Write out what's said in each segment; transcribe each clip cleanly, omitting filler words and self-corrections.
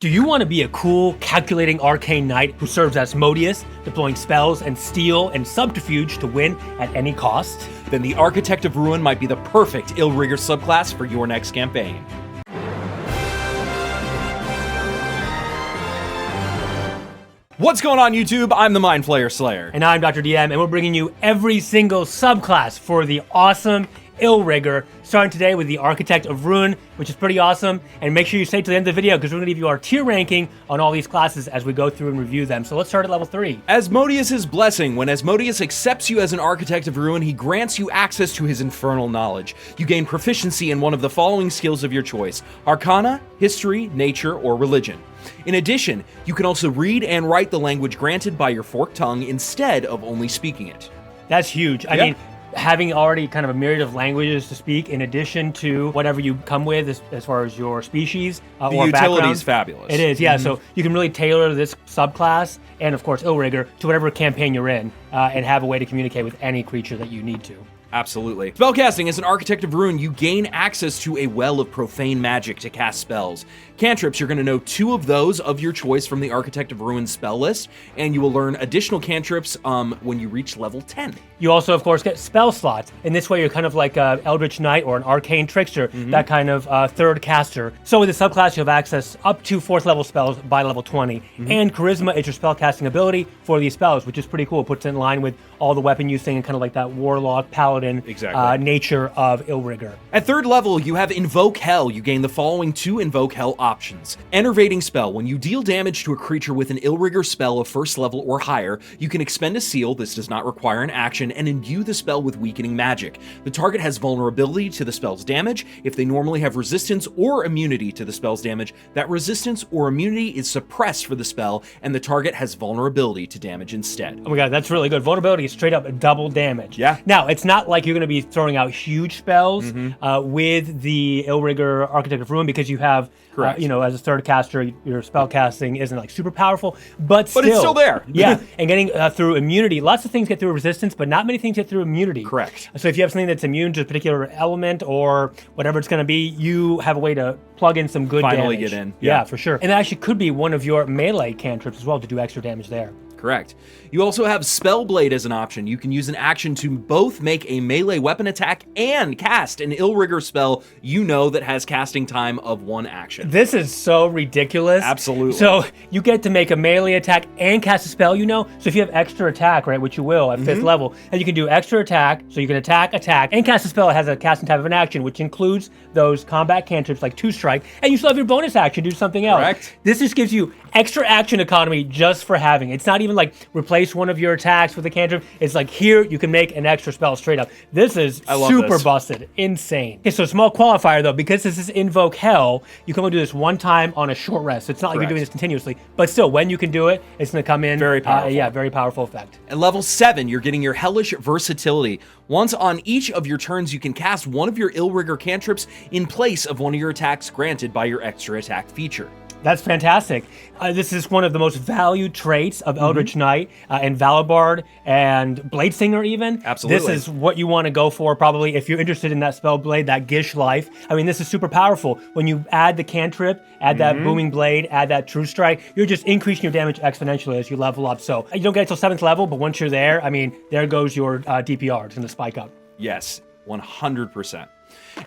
Do you want to be a cool, calculating Arcane Knight who serves as Asmodeus, deploying spells and steel and subterfuge to win at any cost? Then the Architect of Ruin might be the perfect Illrigger subclass for your next campaign. What's going on, YouTube? I'm the Mind Flayer Slayer. And I'm Dr. DM, and we're bringing you every single subclass for the awesome Illrigger, starting today with the Architect of Ruin, which is pretty awesome. And make sure you stay to the end of the video because we're going to give you our tier ranking on all these classes as we go through and review them. So let's start at level 3. Asmodeus' Blessing. When Asmodeus accepts you as an Architect of Ruin, he grants you access to his infernal knowledge. You gain proficiency in one of the following skills of your choice: Arcana, History, Nature, or Religion. In addition, you can also read and write the language granted by your forked tongue instead of only speaking it. That's huge. I mean, having already kind of a myriad of languages to speak in addition to whatever you come with as far as your species or background. The utility is fabulous. It is, yeah. So you can really tailor this subclass and, of course, Illrigger to whatever campaign you're in and have a way to communicate with any creature that you need to. Absolutely. Spellcasting. As an Architect of Ruin, you gain access to a well of profane magic to cast spells. Cantrips, you're going to know 2 of those of your choice from the Architect of Ruin spell list, and you will learn additional cantrips when you reach level 10. You also, of course, get spell slots. In this way, you're kind of like an Eldritch Knight or an Arcane Trickster, that kind of third caster. So with the subclass, you have access up to 4th level spells by level 20. And Charisma is your spellcasting ability for these spells, which is pretty cool. It puts it in line with all the weapon using and kind of like that Warlock, Paladin nature of Illrigger. At 3rd level, you have Invoke Hell. You gain the following 2 Invoke Hell options. Enervating spell. When you deal damage to a creature with an Illrigger spell of 1st level or higher, you can expend a seal, this does not require an action, and imbue the spell with weakening magic. The target has vulnerability to the spell's damage. If they normally have resistance or immunity to the spell's damage, that resistance or immunity is suppressed for the spell, and the target has vulnerability to damage instead. Oh my god, that's really good. Vulnerability is straight up double damage. Yeah. Now, it's not like you're going to be throwing out huge spells with the Illrigger Architect of Ruin because you have, as a third caster, your spell casting isn't like super powerful, but it's still there. Yeah, and getting through immunity. Lots of things get through resistance, but not many things get through immunity. Correct. So if you have something that's immune to a particular element or whatever it's going to be, you have a way to plug in some good damage. Finally get in. Yeah, for sure. And that actually could be one of your melee cantrips as well to do extra damage there. Correct. You also have Spellblade as an option. You can use an action to both make a melee weapon attack and cast an Illrigger spell that has casting time of 1 action. This is so ridiculous. Absolutely. So you get to make a melee attack and cast a spell, So if you have extra attack, right, which you will at 5th level, and you can do extra attack, so you can attack, and cast a spell that has a casting time of an action, which includes those combat cantrips like 2-strike, and you still have your bonus action to do something else. Correct. This just gives you extra action economy just for having it. It's not even like replace one of your attacks with a cantrip. It's like here you can make an extra spell straight up. This is super busted. Insane. Okay, so small qualifier though, because this is Invoke Hell, you can only do this 1 time on a short rest. So it's not like you're doing this continuously, but still when you can do it, it's going to come in very powerful. Very powerful effect. At level 7, you're getting your Hellish Versatility. Once on each of your turns, you can cast one of your Illrigger cantrips in place of one of your attacks granted by your extra attack feature. That's fantastic. This is one of the most valued traits of Eldritch Knight and Valibard and Bladesinger even. Absolutely. This is what you want to go for probably if you're interested in that Spellblade, that Gish life. I mean, this is super powerful. When you add the cantrip, add that booming blade, add that true strike, you're just increasing your damage exponentially as you level up. So you don't get it till 7th level, but once you're there, I mean, there goes your DPR. It's going to spike up. Yes, 100%.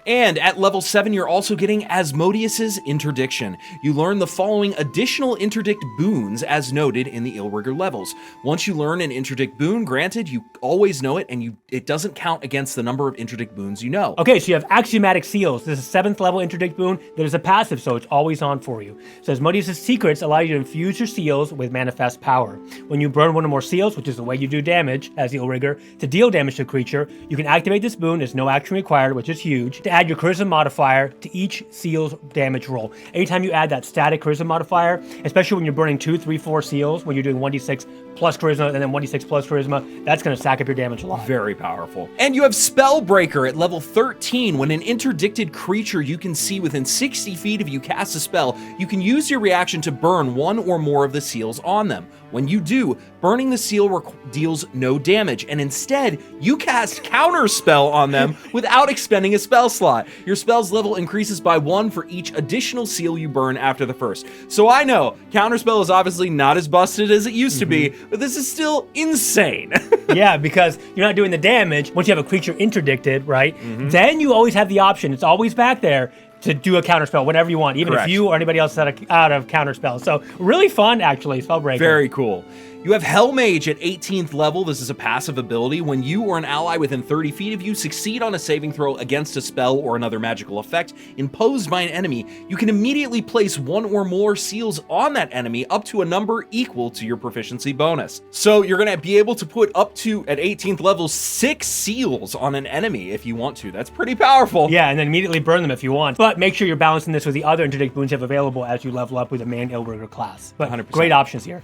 And at level 7, you're also getting Asmodeus' Interdiction. You learn the following additional Interdict boons as noted in the Illrigger levels. Once you learn an Interdict boon, granted, you always know it, and it doesn't count against the number of Interdict boons you know. Okay, so you have Axiomatic Seals. This is a 7th level Interdict boon that is a passive, so it's always on for you. So Asmodeus' Secrets allow you to infuse your seals with manifest power. When you burn one or more seals, which is the way you do damage as the Illrigger, to deal damage to a creature, you can activate this boon. There's no action required, which is huge, to add your Charisma modifier to each seal's damage roll. Anytime you add that static Charisma modifier, especially when you're burning 2, 3, 4 seals, when you're doing 1d6 plus Charisma and then 1d6 plus Charisma, that's going to stack up your damage a lot. Very powerful. And you have Spellbreaker at level 13. When an interdicted creature you can see within 60 feet of you casts a spell, you can use your reaction to burn 1 or more of the seals on them. When you do, burning the seal deals no damage, and instead, you cast Counterspell on them without expending a spell slot. Your spell's level increases by 1 for each additional seal you burn after the first. So I know, Counterspell is obviously not as busted as it used to be, but this is still insane. Yeah, because you're not doing the damage. Once you have a creature interdicted, right? Then you always have the option, it's always back there, to do a counterspell whenever you want, even Correct. if you or anybody else is out of counterspell. So really fun, actually, Spellbreaker. Very cool. You have Hell Mage at 18th level. This is a passive ability. When you or an ally within 30 feet of you succeed on a saving throw against a spell or another magical effect imposed by an enemy, you can immediately place 1 or more seals on that enemy up to a number equal to your proficiency bonus. So you're going to be able to put up to, at 18th level, 6 seals on an enemy if you want to. That's pretty powerful. Yeah, and then immediately burn them if you want. But make sure you're balancing this with the other interdict boons you have available as you level up with a main Illrigger class. But 100%. Great options here.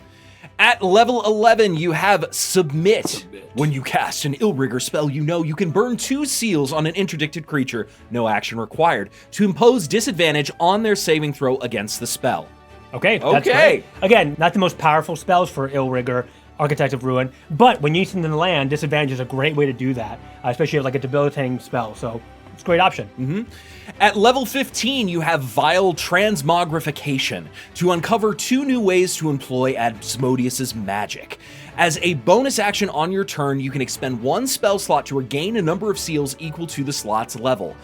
At level 11, you have Submit. When you cast an Illrigger spell, you know you can burn 2 seals on an interdicted creature, no action required, to impose disadvantage on their saving throw against the spell. Okay, that's great. Again, not the most powerful spells for Illrigger, Architect of Ruin, but when you use them in the land, disadvantage is a great way to do that, especially like a debilitating spell, so it's a great option. At level 15, you have Vile Transmogrification to uncover 2 new ways to employ Asmodeus' magic. As a bonus action on your turn, you can expend 1 spell slot to regain a number of seals equal to the slot's level.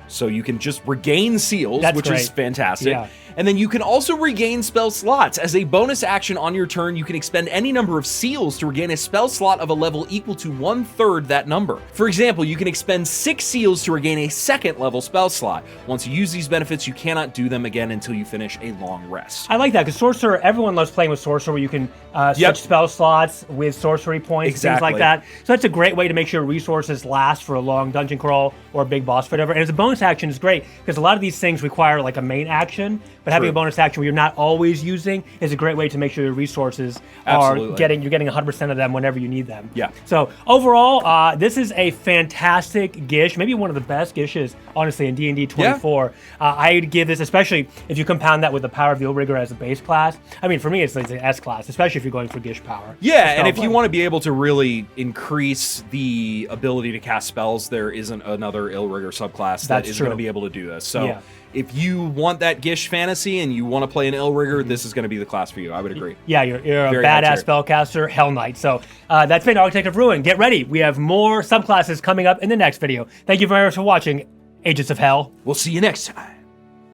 So you can just regain seals, which is fantastic. Yeah. And then you can also regain spell slots. As a bonus action on your turn, you can expend any number of seals to regain a spell slot of a level equal to 1/3 that number. For example, you can expend 6 seals to regain a 2nd level spell slot. Once you use these benefits, you cannot do them again until you finish a long rest. I like that, because Sorcerer, everyone loves playing with Sorcerer, where you can switch spell slots with sorcery points, things like that. So that's a great way to make sure resources last for a long dungeon crawl or a big boss fight, whatever. And as a bonus action is great, because a lot of these things require like a main action, but having a bonus action where you're not always using is a great way to make sure your resources you're getting 100% of them whenever you need them. Yeah. So overall, this is a fantastic Gish, maybe one of the best Gishes, honestly, in D&D 24. I'd give this, especially if you compound that with the power of the Illrigger as a base class. I mean, for me, it's like an S class, especially if you're going for Gish power. Yeah, and if you want to be able to really increase the ability to cast spells, there isn't another Illrigger subclass that is going to be able to do this. So if you want that Gish fantasy and you want to play an Illrigger, this is going to be the class for you. I would agree. Yeah, you're a badass spellcaster, Hell Knight. So that's been Architect of Ruin. Get ready. We have more subclasses coming up in the next video. Thank you very much for watching, Agents of Hell. We'll see you next time.